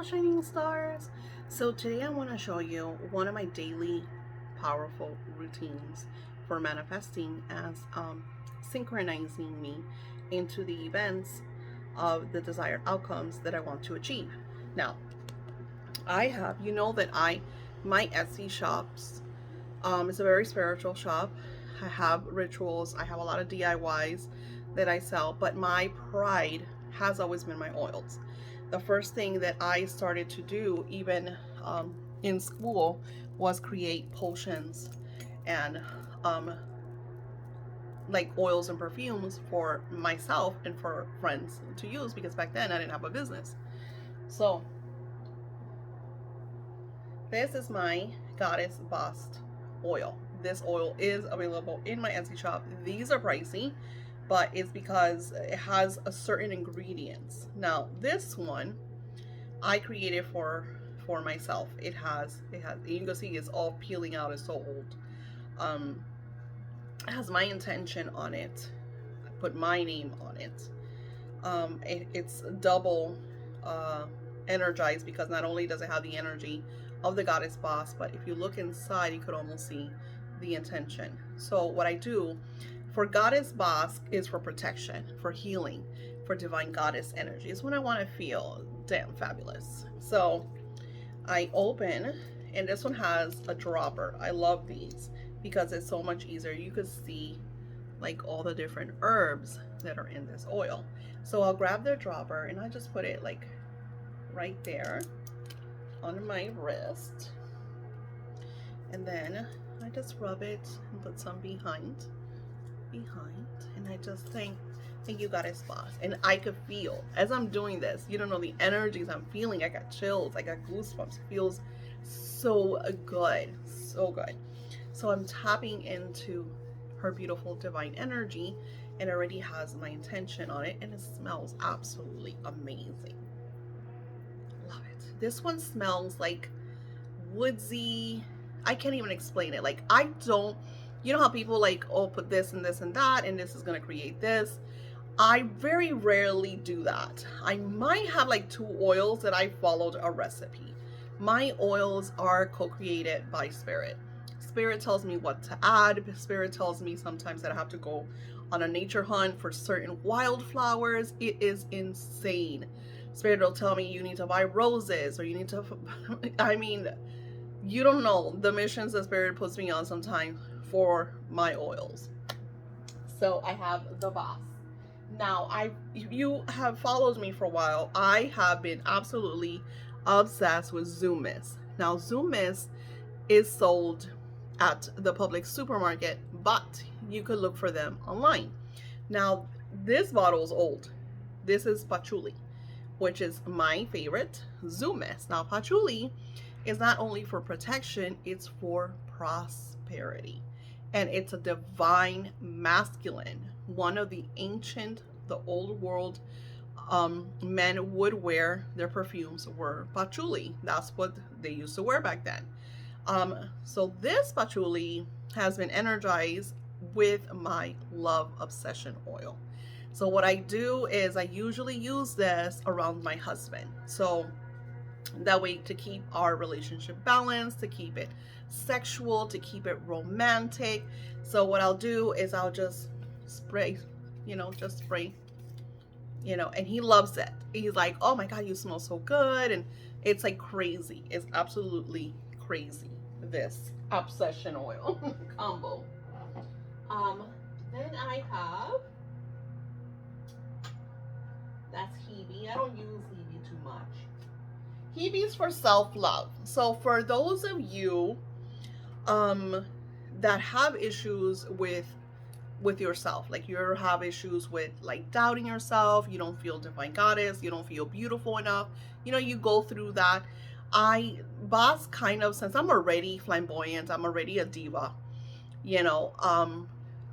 shining stars. So today I want to show you one of my daily powerful routines for manifesting as synchronizing me into the events of the desired outcomes that I want to achieve. Now, I have, you know that my Etsy shops, it's a very spiritual shop. I have rituals, I have a lot of DIYs that I sell, but my pride has always been my oils. The first thing that I started to do, even in school, was create potions and um, like oils and perfumes for myself and for friends to use because back then I didn't have a business. So, this is my Goddess Bast oil. This oil is available in my Etsy shop. These are pricey, but it's because it has a certain ingredients. Now, this one I created for myself. It has you can see it's all peeling out. It's so old. Um, it has my intention on it. I put my name on it. It's double uh, energized because not only does it have the energy of the goddess boss, but if you look inside, you could almost see the intention. So what I do for goddess boss is for protection, for healing, for divine goddess energy. It's when I want to feel damn fabulous. So I open, and this one has a dropper. I love these because it's so much easier. You could see like all the different herbs that are in this oil. So I'll grab the dropper and I just put it like right there on my wrist. And then I just rub it and put some behind. And I just thank you goddess boss. And I could feel as I'm doing this, you don't know the energies I'm feeling. I got chills, I got goosebumps. It feels so good, so good. So I'm tapping into her beautiful divine energy and already has my intention on it, and it smells absolutely amazing. Love it. This one smells like woodsy. I can't even explain it. Like, I don't, you know how people like, oh, put this and this and that and this is going to create this. I very rarely do that. I might have like 2 oils that I followed a recipe. My oils are co-created by spirit. Spirit tells me what to add. Spirit tells me sometimes that I have to go on a nature hunt for certain wildflowers. It is insane. Spirit will tell me you need to buy roses or you need to, I mean, you don't know the missions that Spirit puts me on sometimes for my oils. So I have the Voss. Now, if you have followed me for a while, I have been absolutely obsessed with Zoom Mist. Now, Zoom Mist is sold at the public supermarket, but you could look for them online. Now, this bottle is old. This is patchouli, which is my favorite Zoom Mist. Now, patchouli is not only for protection, it's for prosperity. And it's a divine masculine. One of the old world men would wear their perfumes were patchouli. That's what they used to wear back then. So this patchouli has been energized with my love obsession oil. So what I do is I usually use this around my husband. So that way to keep our relationship balanced, to keep it sexual, to keep it romantic. So what I'll do is I'll just spray, just spray, and he loves it. He's like, oh my God, you smell so good. And it's like crazy. It's absolutely crazy. This obsession oil combo. Then I have, that's Hebe. I don't use Hebe too much. Hebe's for self-love. So for those of you that have issues with yourself, like you have issues with like doubting yourself, you don't feel divine goddess, you don't feel beautiful enough, you go through that. Boss kind of, since I'm already flamboyant, I'm already a diva,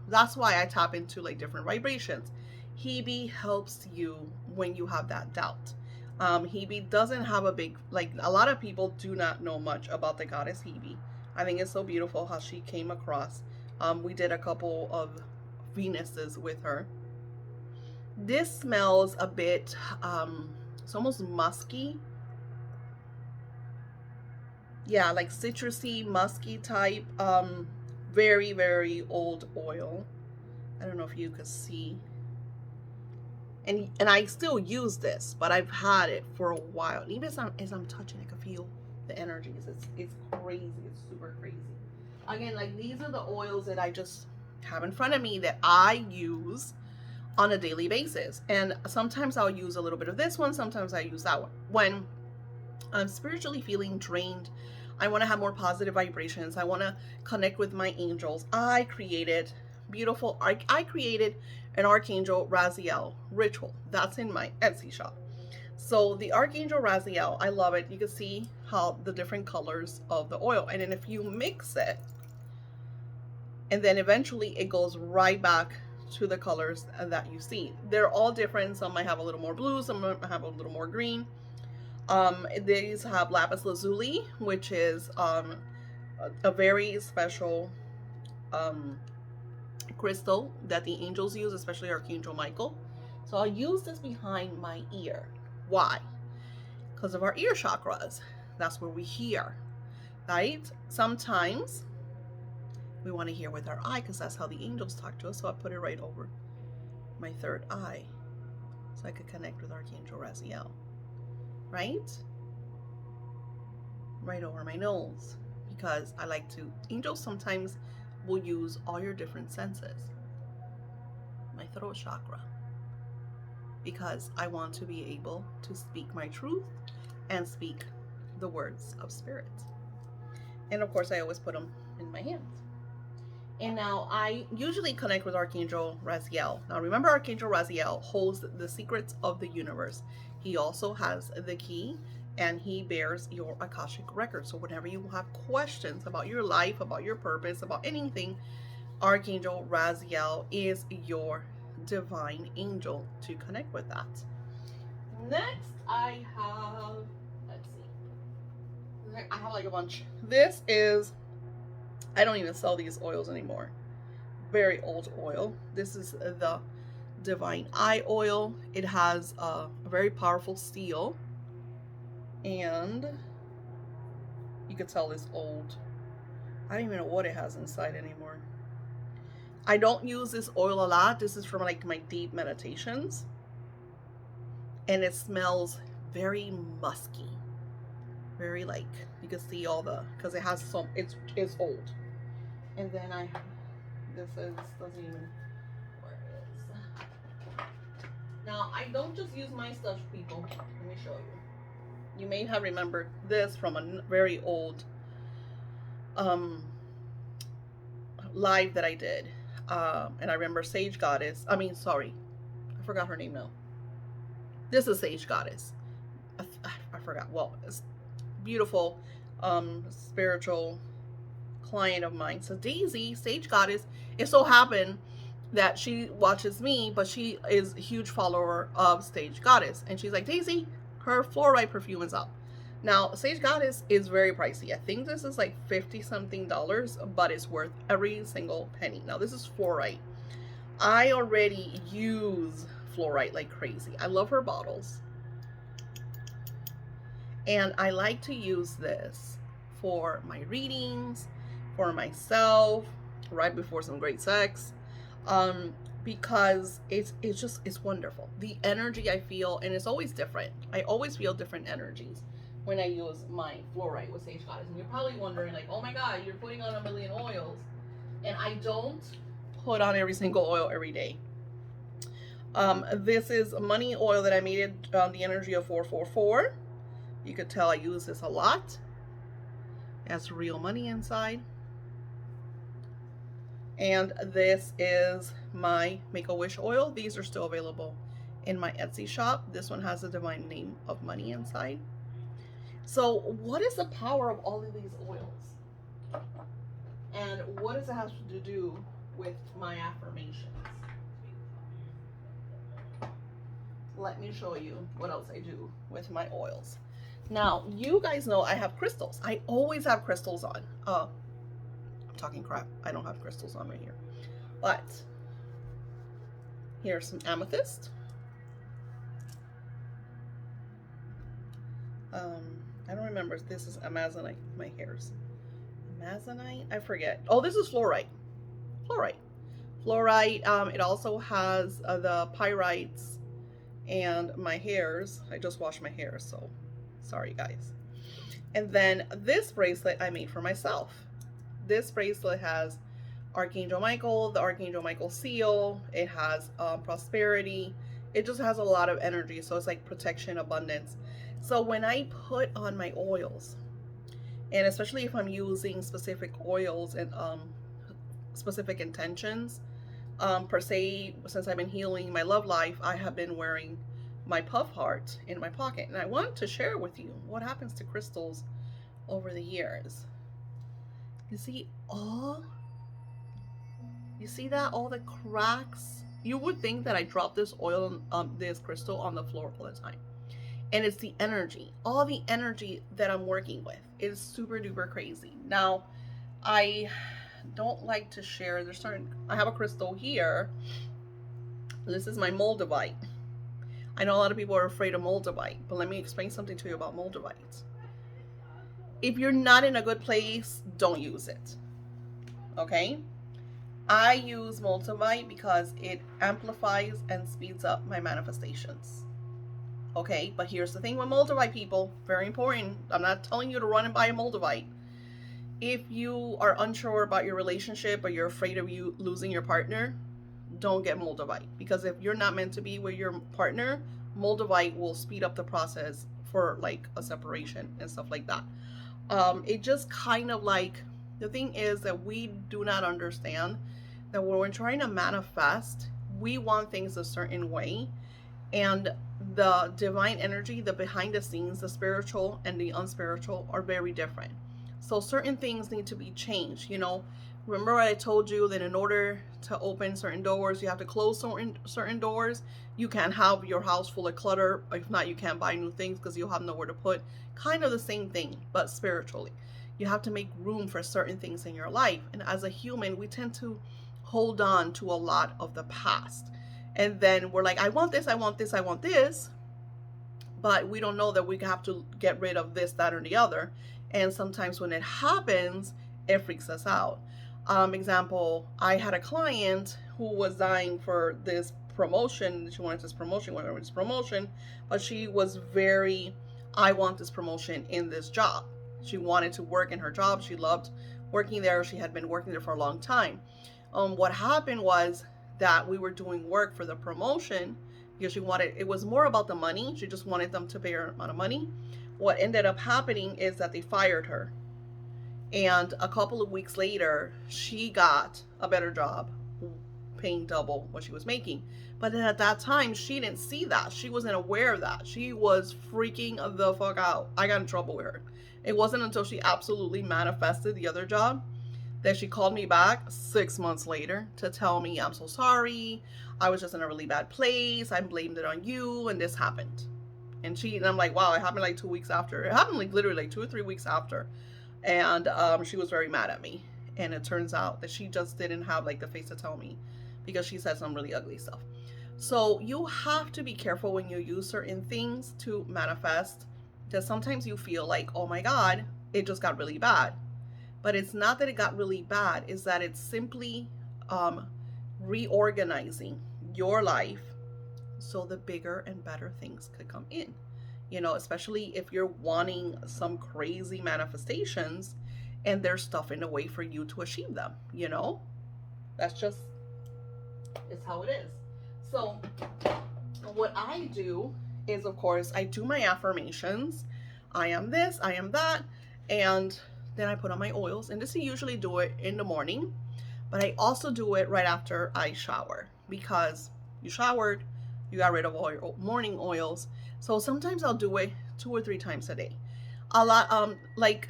that's why I tap into like different vibrations. Hebe helps you when you have that doubt. Hebe doesn't have a big, like a lot of people do not know much about the goddess Hebe. I think it's so beautiful how she came across. We did a couple of Venuses with her. This smells a bit, it's almost musky. yeah, like citrusy, musky type, very, very old oil. I don't know if you could see. And I still use this, but I've had it for a while. And even as I'm touching, I can feel the energies. It's crazy. It's super crazy. Again, like these are the oils that I just have in front of me that I use on a daily basis. And sometimes I'll use a little bit of this one, sometimes I use that one. When I'm spiritually feeling drained, I want to have more positive vibrations, I want to connect with my angels, I created I created an Archangel Raziel ritual that's in my Etsy shop. So the Archangel Raziel, I love it. You can see how the different colors of the oil, and then if you mix it, and then eventually it goes right back to the colors that you see. They're all different. Some might have a little more blue, some might have a little more green. These have lapis lazuli, which is a very special um, crystal that the angels use, especially Archangel Michael. So I'll use this behind my ear. Why? Because of our ear chakras. That's where we hear, right? Sometimes we want to hear with our eye because that's how the angels talk to us. So I put it right over my third eye so I could connect with Archangel Raziel, right? Right over my nose, because I like to, angels sometimes will use all your different senses. My throat chakra, because I want to be able to speak my truth and speak the words of spirit. And of course, I always put them in my hands. And now I usually connect with Archangel Raziel. Now remember, Archangel Raziel holds the secrets of the universe. He also has the key, and he bears your Akashic record. So whenever you have questions about your life, about your purpose, about anything, Archangel Raziel is your divine angel to connect with that. Next, I have, let's see, I have like a bunch. This is, I don't even sell these oils anymore. Very old oil. This is the Divine Eye oil. It has a very powerful seal, and you can tell it's old. I don't even know what it has inside anymore. I don't use this oil a lot. This is from like my deep meditations, and it smells very musky, very, like, you can see all the, because it has some, it's old. And then this is, doesn't even, where is, now I don't just use my stuff, people. Let me show you. You may have remembered this from a very old live that I did, and I remember Sage Goddess, I forgot her name now. This is Sage Goddess. I forgot. Well, it's beautiful spiritual client of mine. So Daisy, Sage Goddess, it so happened that she watches me, but she is a huge follower of Sage Goddess. And she's like, Daisy, her fluoride perfume is up. Now, Sage Goddess is very pricey. I think this is like $50 something, but it's worth every single penny. Now, this is fluoride. I already use fluoride like crazy. I love her bottles. And I like to use this for my readings, for myself, right before some great sex, because it's wonderful. The energy I feel, and it's always different. I always feel different energies when I use my fluoride with Sage Goddess. And you're probably wondering, like, oh my God, you're putting on a million oils. And I don't put on every single oil every day. This is money oil that I made it on the energy of 444. You could tell I use this a lot. It has real money inside. And this is my Make-A-Wish oil. These are still available in my Etsy shop. This one has the divine name of money inside. So what is the power of all of these oils? And what does it have to do with my affirmations? Let me show you what else I do with my oils. Now, you guys know I have crystals. I always have crystals on. I'm talking crap. I don't have crystals on right here. But here's some amethyst. I don't remember if this is Amazonite. My hairs. Amazonite? I forget. Oh, this is fluorite. Fluorite. Fluorite. It also has the pyrites and my hairs. I just washed my hair, so sorry, guys. And then this bracelet I made for myself. This bracelet has Archangel Michael, the Archangel Michael seal. It has prosperity. It just has a lot of energy. So it's like protection, abundance. So when I put on my oils, and especially if I'm using specific oils and specific intentions, per se, since I've been healing my love life, I have been wearing my puff heart in my pocket. And I want to share with you what happens to crystals over the years. You see you see that? All the cracks? You would think that I dropped this oil, this crystal on the floor all the time. And it's the energy, all the energy that I'm working with. It is super duper crazy. Now, I don't like to share. I have a crystal here. This is my moldavite. I know a lot of people are afraid of moldavite, but let me explain something to you about moldavite. If you're not in a good place, don't use it. Okay? I use moldavite because it amplifies and speeds up my manifestations. Okay, but here's the thing with moldavite, people. Very important. I'm not telling you to run and buy a moldavite. If you are unsure about your relationship or you're afraid of you losing your partner, don't get moldavite. Because if you're not meant to be with your partner, moldavite will speed up the process for like a separation and stuff like that. It just kind of like, the thing is that we do not understand that when we're trying to manifest, we want things a certain way. And the divine energy, the behind the scenes, the spiritual and the unspiritual are very different. So certain things need to be changed. Remember what I told you, that in order to open certain doors, you have to close certain doors. You can't have your house full of clutter. If not, you can't buy new things because you'll have nowhere to put. Kind of the same thing, but spiritually. You have to make room for certain things in your life. And as a human, we tend to hold on to a lot of the past. And then we're like, I want this, I want this, I want this. But we don't know that we have to get rid of this, that, or the other. And sometimes when it happens, it freaks us out. Example, I had a client who was dying for this promotion. She wanted this promotion, but she was I want this promotion in this job. She wanted to work in her job. She loved working there. She had been working there for a long time. What happened was that we were doing work for the promotion because it was more about the money. She just wanted them to pay her amount of money. What ended up happening is that they fired her. And a couple of weeks later, she got a better job, paying double what she was making. But then at that time, she didn't see that. She wasn't aware of that. She was freaking the fuck out. I got in trouble with her. It wasn't until she absolutely manifested the other job that she called me back 6 months later to tell me, I'm so sorry. I was just in a really bad place. I blamed it on you and this happened. And I'm like, wow, it happened like 2 weeks after. It happened like literally like 2 or 3 weeks after. And she was very mad at me. And it turns out that she just didn't have like the face to tell me because she said some really ugly stuff. So you have to be careful when you use certain things to manifest, because sometimes you feel like, oh my God, it just got really bad. But it's not that it got really bad, it's that it's simply reorganizing your life so the bigger and better things could come in. Especially if you're wanting some crazy manifestations and there's stuff in the way for you to achieve them. That's just, it's how it is. So what I do is, of course, I do my affirmations. I am this, I am that, and then I put on my oils. And this, I usually do it in the morning, but I also do it right after I shower, because you showered, you got rid of all your morning oils. So sometimes I'll do it 2 or 3 times a day. A lot, like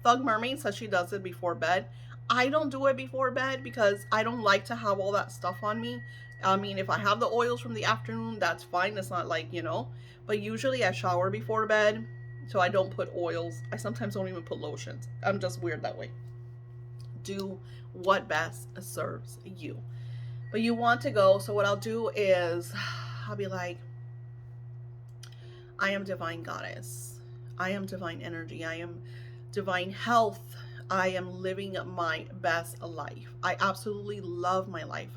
Thug Mermaid says she does it before bed. I don't do it before bed because I don't like to have all that stuff on me. I mean, if I have the oils from the afternoon, that's fine. It's not like, but usually I shower before bed, so I don't put oils. I sometimes don't even put lotions. I'm just weird that way. Do what best serves you. But you want to go, so what I'll do is I'll be like, I am divine goddess. I am divine energy. I am divine health. I am living my best life. I absolutely love my life.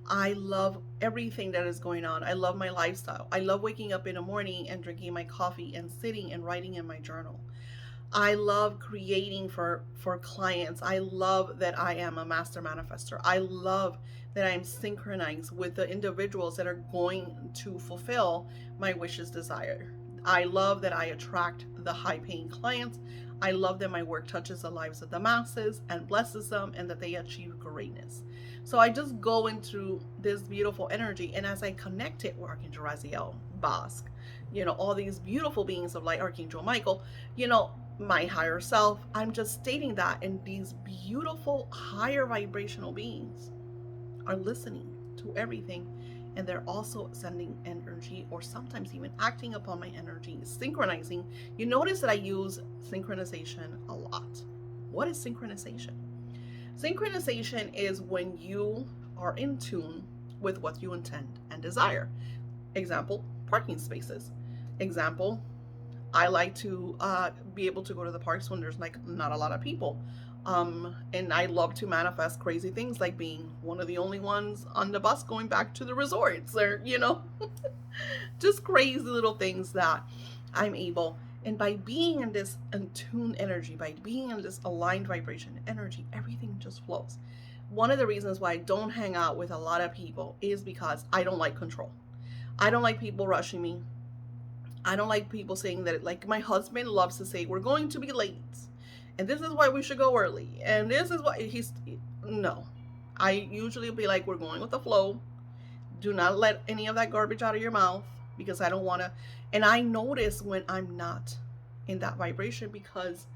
I love everything that is going on. I love my lifestyle. I love waking up in the morning and drinking my coffee and sitting and writing in my journal. I love creating for clients. I love that I am a master manifester. I love that I am synchronized with the individuals that are going to fulfill my wishes desire. I love that I attract the high paying clients. I love that my work touches the lives of the masses and blesses them and that they achieve greatness. So I just go into this beautiful energy, and as I connect it with Archangel Raziel, Bosk, all these beautiful beings of light, Archangel Michael, my higher self, I'm just stating that, and these beautiful higher vibrational beings are listening to everything, and they're also sending energy, or sometimes even acting upon my energy, synchronizing. You notice that I use synchronization a lot. What is synchronization? Synchronization is when you are in tune with what you intend and desire. Example, parking spaces. Example, I like to be able to go to the parks when there's like not a lot of people. And I love to manifest crazy things like being one of the only ones on the bus going back to the resorts, or, just crazy little things that I'm able. And by being in this attuned energy, by being in this aligned vibration energy, everything just flows. One of the reasons why I don't hang out with a lot of people is because I don't like control. I don't like people rushing me. I don't like people saying that, like my husband loves to say, we're going to be late. And this is why we should go early. And this is why no. I usually be like, we're going with the flow. Do not let any of that garbage out of your mouth, because I don't want to. And I notice when I'm not in that vibration, because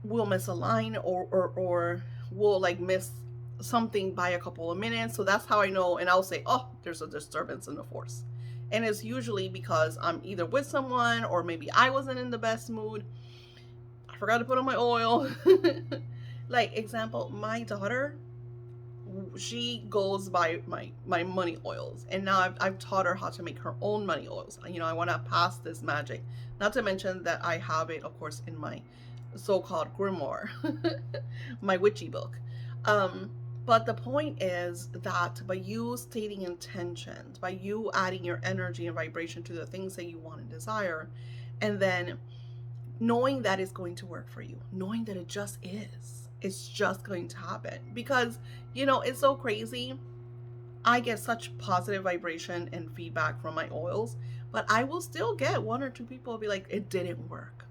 we'll miss a line, or we'll like miss something by a couple of minutes. So that's how I know. And I'll say, oh, there's a disturbance in the force. And it's usually because I'm either with someone, or maybe I wasn't in the best mood. I forgot to put on my oil. Like, example, my daughter, she goes by my money oils, and now I've taught her how to make her own money oils. I want to pass this magic, not to mention that I have it, of course, in my so-called grimoire, my witchy book. But the point is that by you stating intentions, by you adding your energy and vibration to the things that you want and desire, and then knowing that it's going to work for you, knowing that it just is, it's just going to happen. Because, it's so crazy. I get such positive vibration and feedback from my oils, but I will still get one or two people will be like, it didn't work.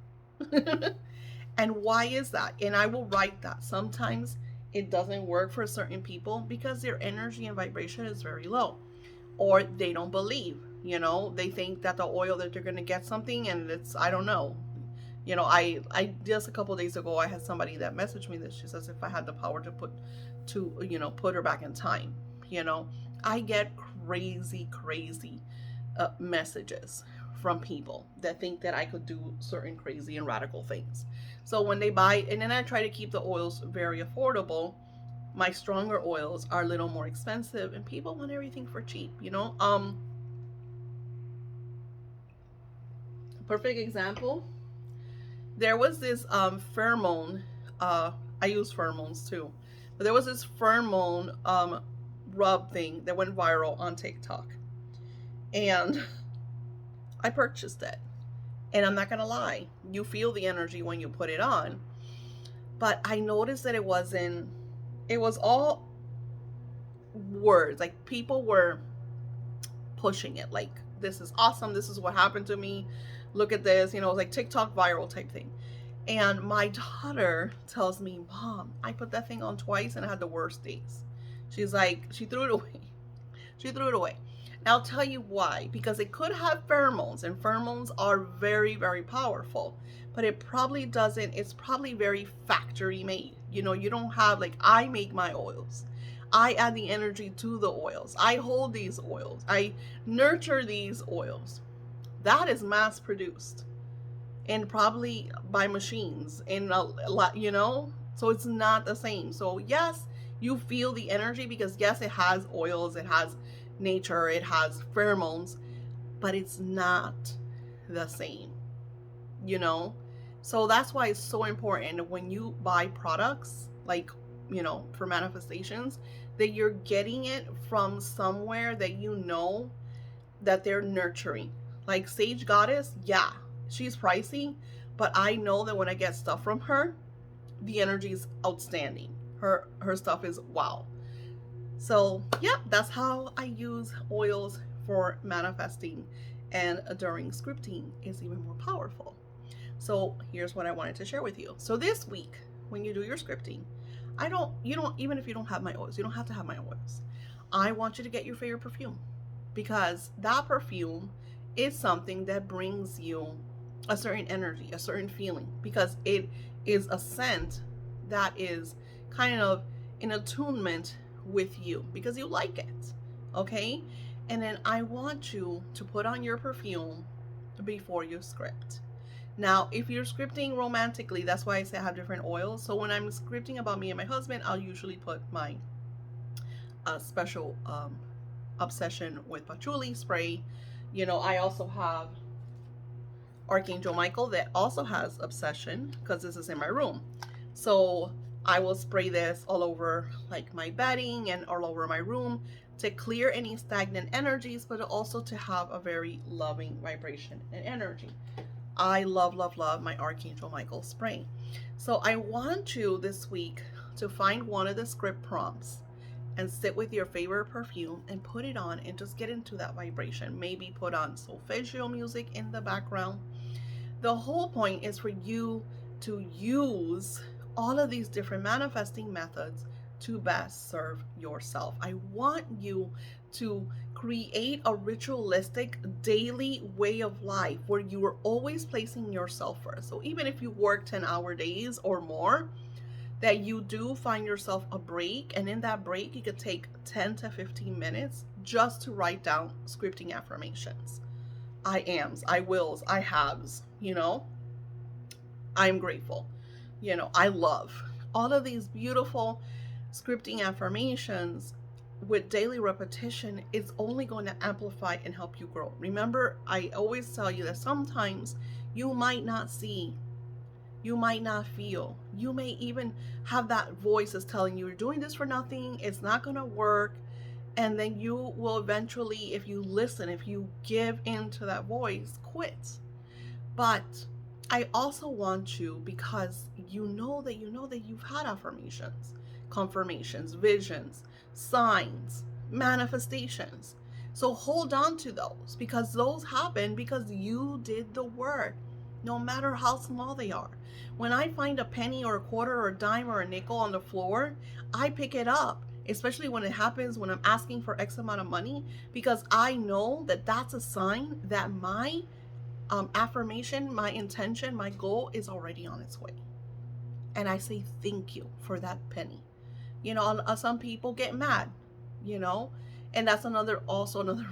And why is that? And I will write that. Sometimes it doesn't work for certain people because their energy and vibration is very low, or they don't believe, they think that the oil that they're going to get something, and I don't know. I just a couple of days ago, I had somebody that messaged me that she says, if I had the power to put her back in time, I get crazy messages from people that think that I could do certain crazy and radical things. So when they buy, and then I try to keep the oils very affordable. My stronger oils are a little more expensive, and people want everything for cheap, perfect example. There was this pheromone. I use pheromones too, but there was this pheromone rub thing that went viral on TikTok, and I purchased it. And I'm not gonna lie, you feel the energy when you put it on. But I noticed that it was all words. Like, people were pushing it, like, this is awesome, this is what happened to me, look at this, it was like TikTok viral type thing. And my daughter tells me, Mom, I put that thing on twice and I had the worst days. She's like, she threw it away. And I'll tell you why. Because it could have pheromones, and pheromones are very, very powerful. But it probably doesn't, it's probably very factory made. You don't have, like, I make my oils. I add the energy to the oils. I hold these oils. I nurture these oils. That is mass produced. And probably by machines. And a lot, So it's not the same. So yes, you feel the energy, because yes, it has oils, it has nature, it has pheromones, but it's not the same. you know? So that's why it's so important when you buy products, like, for manifestations, that you're getting it from somewhere that that they're nurturing. Like Sage Goddess, yeah, she's pricey, but I know that when I get stuff from her, the energy is outstanding. Her stuff is wow. So, yeah, that's how I use oils for manifesting, and during scripting is even more powerful. So, here's what I wanted to share with you. So, this week, when you do your scripting, even if you don't have my oils, you don't have to have my oils. I want you to get your favorite perfume, because that perfume is something that brings you a certain energy, a certain feeling, because it is a scent that is kind of in attunement with you because you like it. Okay? And then I want you to put on your perfume before you script. Now, if you're scripting romantically, that's why I say I have different oils. So when I'm scripting about me and my husband, I'll usually put my special obsession with patchouli spray. I also have Archangel Michael that also has obsession because this is in my room. So I will spray this all over like my bedding and all over my room to clear any stagnant energies, but also to have a very loving vibration and energy. I love, love, love my Archangel Michael spray. So I want you this week to find one of the script prompts and sit with your favorite perfume and put it on and just get into that vibration. Maybe put on solfeggio music in the background. The whole point is for you to use all of these different manifesting methods to best serve yourself. I want you to create a ritualistic daily way of life where you are always placing yourself first. So even if you work 10-hour days or more, that you do find yourself a break, and in that break you could take 10 to 15 minutes just to write down scripting affirmations. I ams, I wills, I haves, I'm grateful, I love. All of these beautiful scripting affirmations with daily repetition is only going to amplify and help you grow. Remember, I always tell you that sometimes you might not see, you might not feel, you may even have that voice that's telling you you're doing this for nothing, it's not going to work. And then you will eventually, if you listen, if you give in to that voice, quit. But I also want you, because you know that you've had affirmations, confirmations, visions, signs, manifestations. So hold on to those, because those happen because you did the work, no matter how small they are. When I find a penny or a quarter or a dime or a nickel on the floor, I pick it up, especially when it happens when I'm asking for X amount of money, because I know that that's a sign that my affirmation, my intention, my goal is already on its way. And I say thank you for that penny. Some people get mad, you know, and that's another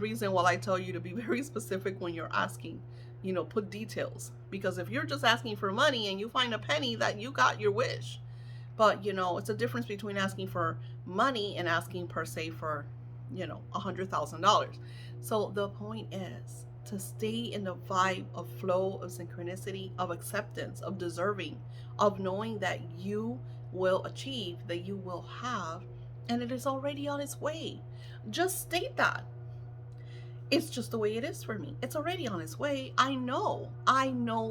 reason why I tell you to be very specific when you're asking, put details, because if you're just asking for money and you find a penny, that you got your wish. But it's a difference between asking for money and asking per se for $100,000. So the point is to stay in the vibe of flow, of synchronicity, of acceptance, of deserving, of knowing that you will achieve, that you will have, and it is already on its way. Just state that. It's just the way it is for me. It's already on its way. I know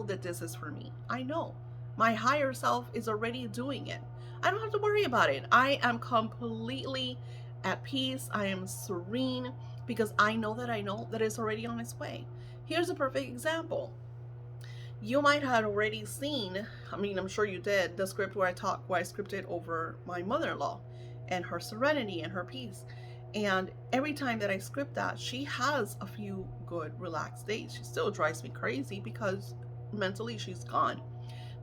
that this is for me. I know. My higher self is already doing it. I don't have to worry about it. I am completely at peace. I am serene because I know that it's already on its way. Here's a perfect example. You might have already seen, I'm sure you did, the script where I scripted over my mother-in-law and her serenity and her peace. And every time that I script that, she has a few good relaxed days. She still drives me crazy because mentally she's gone.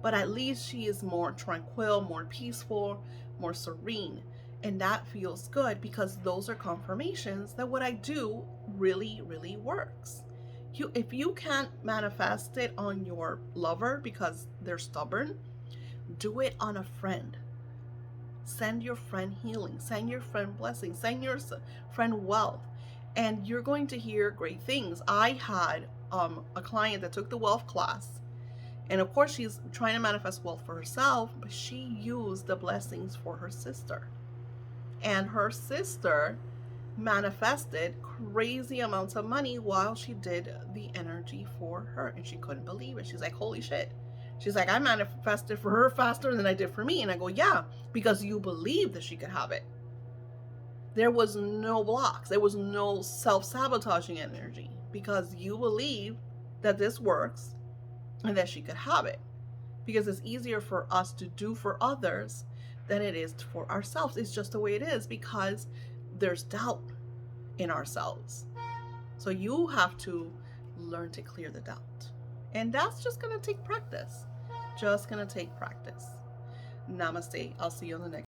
But at least she is more tranquil, more peaceful, more serene. And that feels good because those are confirmations that what I do really, really works. If you can't manifest it on your lover because they're stubborn, do it on a friend. Send your friend healing, send your friend blessing, send your friend wealth, and you're going to hear great things. I had a client that took the wealth class, And of course, she's trying to manifest wealth for herself, but she used the blessings for her sister. And her sister manifested crazy amounts of money while she did the energy for her. And she couldn't believe it. She's like, holy shit. She's like, I manifested for her faster than I did for me. And I go, yeah, because you believed that she could have it. There was no blocks. There was no self-sabotaging energy because you believe that this works and that she could have it. Because it's easier for us to do for others than it is for ourselves. It's just the way it is because there's doubt in ourselves. So you have to learn to clear the doubt. And that's just going to take practice. Just going to take practice. Namaste. I'll see you on the next